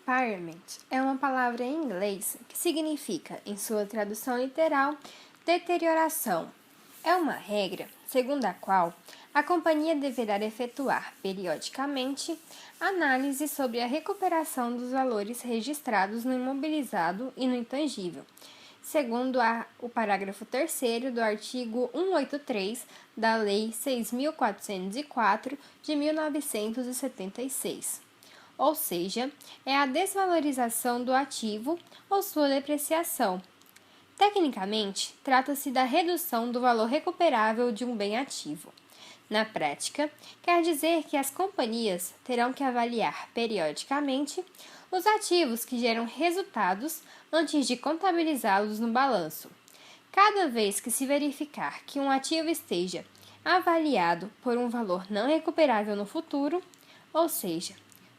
Impairment é uma palavra em inglês que significa, em sua tradução literal, deterioração. É uma regra segundo a qual a companhia deverá efetuar periodicamente análise sobre a recuperação dos valores registrados no imobilizado e no intangível, segundo o parágrafo 3º do artigo 183 da Lei 6.404 de 1976. Ou seja, é a desvalorização do ativo ou sua depreciação. Tecnicamente, trata-se da redução do valor recuperável de um bem ativo. Na prática, quer dizer que as companhias terão que avaliar periodicamente os ativos que geram resultados antes de contabilizá-los no balanço. Cada vez que se verificar que um ativo esteja avaliado por um valor não recuperável no futuro, ou seja,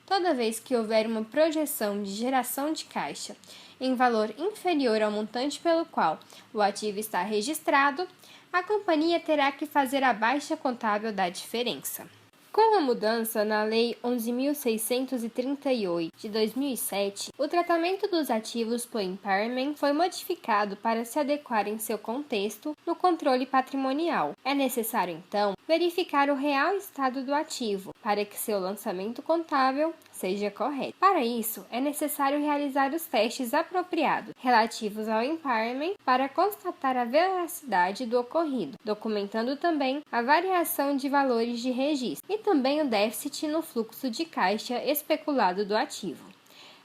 toda vez que houver uma projeção de geração de caixa em valor inferior ao montante pelo qual o ativo está registrado, a companhia terá que fazer a baixa contábil da diferença. Com a mudança na Lei 11.638 de 2007, o tratamento dos ativos por impairment foi modificado para se adequar em seu contexto no controle patrimonial. É necessário, então, verificar o real estado do ativo para que seu lançamento contábil seja correto. Para isso, é necessário realizar os testes apropriados relativos ao impairment para constatar a veracidade do ocorrido, documentando também a variação de valores de registro e também o déficit no fluxo de caixa especulado do ativo,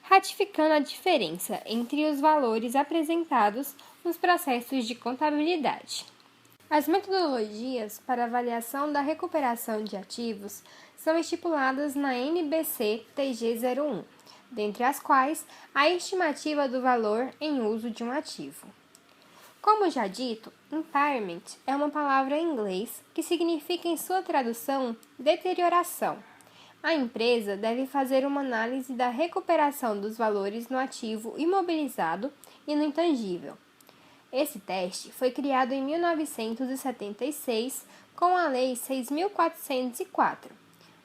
ratificando a diferença entre os valores apresentados nos processos de contabilidade. As metodologias para avaliação da recuperação de ativos são estipuladas na NBC TG01, dentre as quais a estimativa do valor em uso de um ativo. Como já dito, impairment é uma palavra em inglês que significa em sua tradução deterioração. A empresa deve fazer uma análise da recuperação dos valores no ativo imobilizado e no intangível. Esse teste foi criado em 1976 com a Lei 6.404,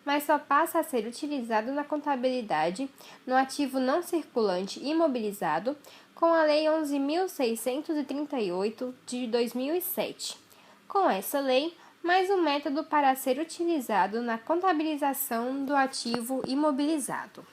mas só passa a ser utilizado na contabilidade no ativo não circulante imobilizado com a Lei 11.638 de 2007. Com essa lei, mais um método para ser utilizado na contabilização do ativo imobilizado.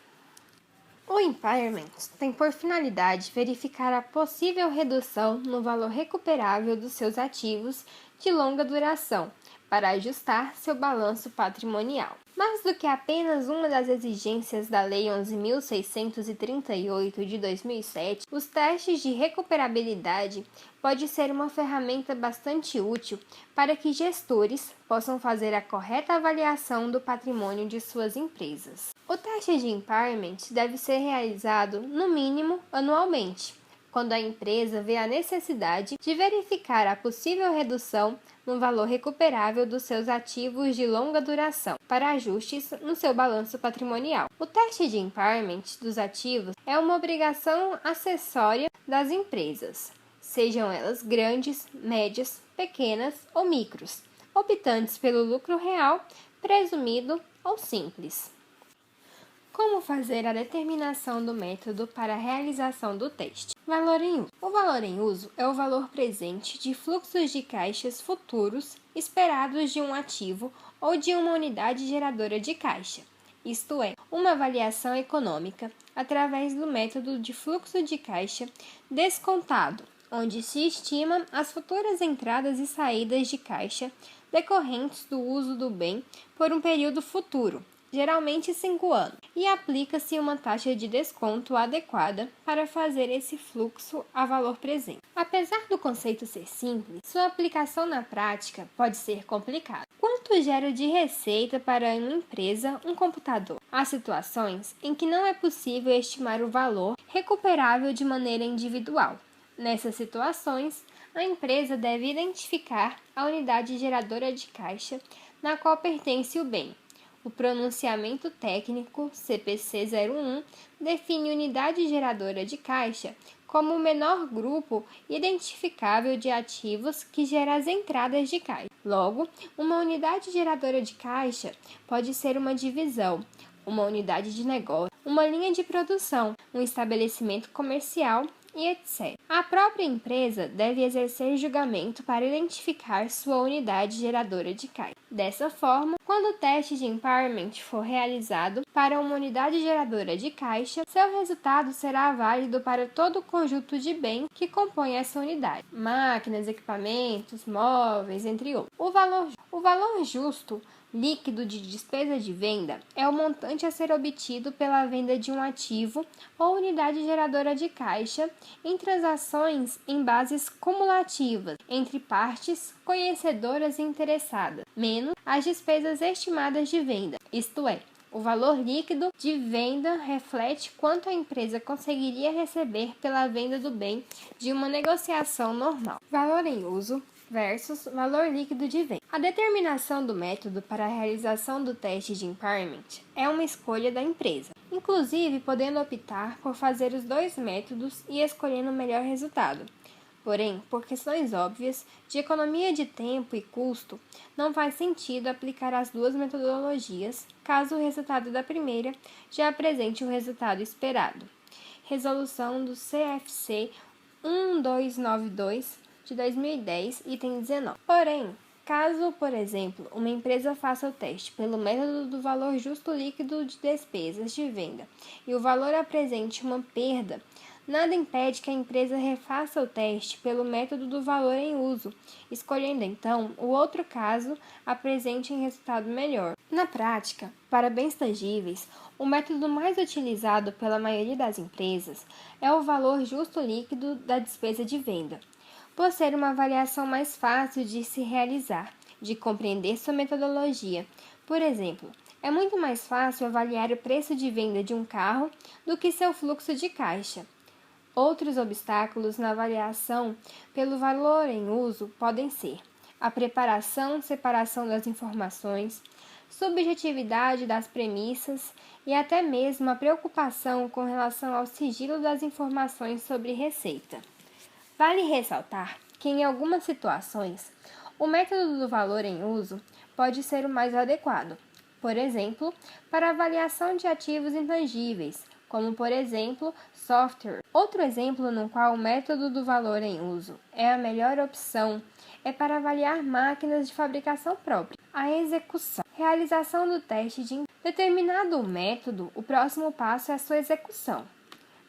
O impairment tem por finalidade verificar a possível redução no valor recuperável dos seus ativos de longa duração, para ajustar seu balanço patrimonial. Mais do que apenas uma das exigências da Lei 11.638 de 2007, os testes de recuperabilidade pode ser uma ferramenta bastante útil para que gestores possam fazer a correta avaliação do patrimônio de suas empresas. O teste de impairment deve ser realizado, no mínimo, anualmente, quando a empresa vê a necessidade de verificar a possível redução no valor recuperável dos seus ativos de longa duração, para ajustes no seu balanço patrimonial. O teste de impairment dos ativos é uma obrigação acessória das empresas, sejam elas grandes, médias, pequenas ou micros, optantes pelo lucro real, presumido ou simples. Como fazer a determinação do método para a realização do teste? Valor em uso. O valor em uso é o valor presente de fluxos de caixas futuros esperados de um ativo ou de uma unidade geradora de caixa, isto é, uma avaliação econômica através do método de fluxo de caixa descontado, onde se estima as futuras entradas e saídas de caixa decorrentes do uso do bem por um período futuro, geralmente 5 anos, e aplica-se uma taxa de desconto adequada para fazer esse fluxo a valor presente. Apesar do conceito ser simples, sua aplicação na prática pode ser complicada. Quanto gera de receita para uma empresa um computador? Há situações em que não é possível estimar o valor recuperável de maneira individual. Nessas situações, a empresa deve identificar a unidade geradora de caixa na qual pertence o bem. O pronunciamento técnico CPC 01 define unidade geradora de caixa como o menor grupo identificável de ativos que gera as entradas de caixa. Logo, uma unidade geradora de caixa pode ser uma divisão, uma unidade de negócio, uma linha de produção, um estabelecimento comercial e etc. A própria empresa deve exercer julgamento para identificar sua unidade geradora de caixa. Dessa forma, quando o teste de impairment for realizado para uma unidade geradora de caixa, seu resultado será válido para todo o conjunto de bens que compõe essa unidade: máquinas, equipamentos, móveis, entre outros. O valor justo líquido de despesa de venda é o montante a ser obtido pela venda de um ativo ou unidade geradora de caixa em transações em bases cumulativas entre partes conhecedoras e interessadas, menos as despesas estimadas de venda, isto é, o valor líquido de venda reflete quanto a empresa conseguiria receber pela venda do bem de uma negociação normal. Valor em uso versus valor líquido de venda. A determinação do método para a realização do teste de impairment é uma escolha da empresa, inclusive podendo optar por fazer os dois métodos e escolhendo o melhor resultado. Porém, por questões óbvias de economia de tempo e custo, não faz sentido aplicar as duas metodologias, caso o resultado da primeira já apresente o resultado esperado. Resolução do CFC 1292 de 2010, item 19. Porém, caso, por exemplo, uma empresa faça o teste pelo método do valor justo líquido de despesas de venda e o valor apresente uma perda, nada impede que a empresa refaça o teste pelo método do valor em uso, escolhendo então o outro caso apresente um resultado melhor. Na prática, para bens tangíveis, o método mais utilizado pela maioria das empresas é o valor justo líquido da despesa de venda, por ser uma avaliação mais fácil de se realizar, de compreender sua metodologia. Por exemplo, é muito mais fácil avaliar o preço de venda de um carro do que seu fluxo de caixa. Outros obstáculos na avaliação pelo valor em uso podem ser a preparação e separação das informações, subjetividade das premissas e até mesmo a preocupação com relação ao sigilo das informações sobre receita. Vale ressaltar que, em algumas situações, o método do valor em uso pode ser o mais adequado, por exemplo, para avaliação de ativos intangíveis, como, por exemplo, software. Outro exemplo no qual o método do valor em uso é a melhor opção é para avaliar máquinas de fabricação própria. A execução. Realização do teste de determinado o método, o próximo passo é a sua execução.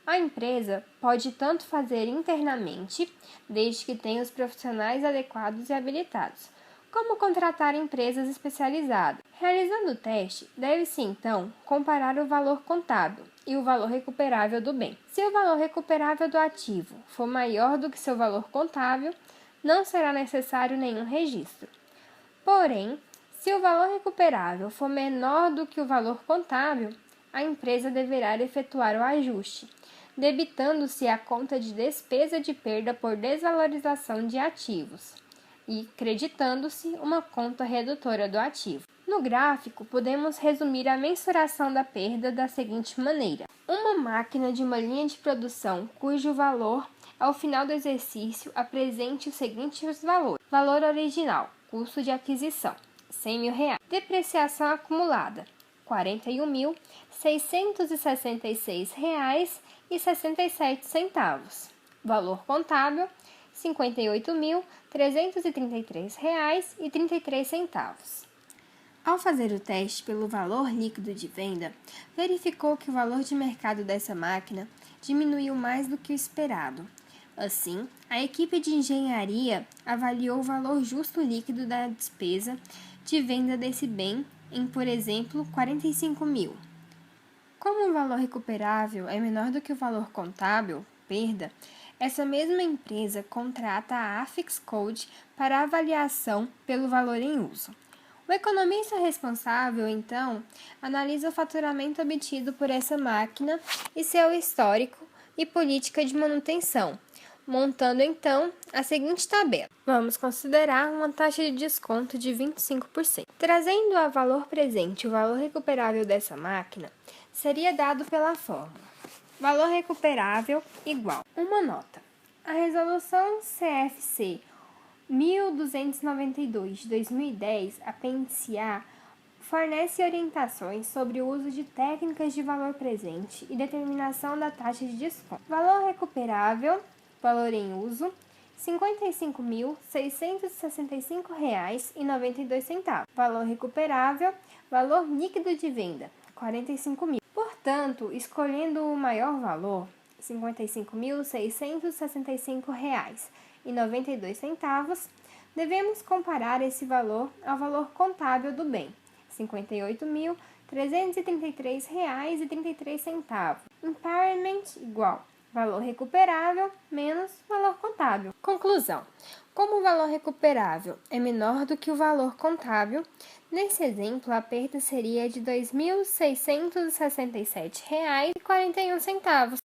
A empresa pode tanto fazer internamente, desde que tenha os profissionais adequados e habilitados, como contratar empresas especializadas. Realizando o teste, deve-se então comparar o valor contábil e o valor recuperável do bem. Se o valor recuperável do ativo for maior do que seu valor contábil, não será necessário nenhum registro. Porém, se o valor recuperável for menor do que o valor contábil, a empresa deverá efetuar o ajuste, debitando-se a conta de despesa de perda por desvalorização de ativos e creditando-se uma conta redutora do ativo. No gráfico, podemos resumir a mensuração da perda da seguinte maneira: uma máquina de uma linha de produção cujo valor, ao final do exercício, apresente os seguintes valores: valor original, custo de aquisição, R$100.000, depreciação acumulada, R$41.666,67, valor contábil, R$58.333,33. Ao fazer o teste pelo valor líquido de venda, verificou que o valor de mercado dessa máquina diminuiu mais do que o esperado. Assim, a equipe de engenharia avaliou o valor justo líquido da despesa de venda desse bem em, por exemplo, R$45.000. Como o valor recuperável é menor do que o valor contábil, perda, essa mesma empresa contrata a Affix Code para avaliação pelo valor em uso. O economista responsável, então, analisa o faturamento obtido por essa máquina e seu histórico e política de manutenção, montando, então, a seguinte tabela. Vamos considerar uma taxa de desconto de 25%. Trazendo a valor presente o valor recuperável dessa máquina, seria dado pela fórmula: valor recuperável igual. Uma nota. A resolução CFC 1292 de 2010, apêndice A, fornece orientações sobre o uso de técnicas de valor presente e determinação da taxa de desconto. Valor recuperável, valor em uso, R$ 55.665,92. Valor recuperável, valor líquido de venda, 45 mil. Portanto, escolhendo o maior valor, R$ 55.665,92, devemos comparar esse valor ao valor contábil do bem, R$ 58.333,33. Impairment igual valor recuperável menos valor contábil. Conclusão. Como o valor recuperável é menor do que o valor contábil, nesse exemplo a perda seria de R$ 2.667,41.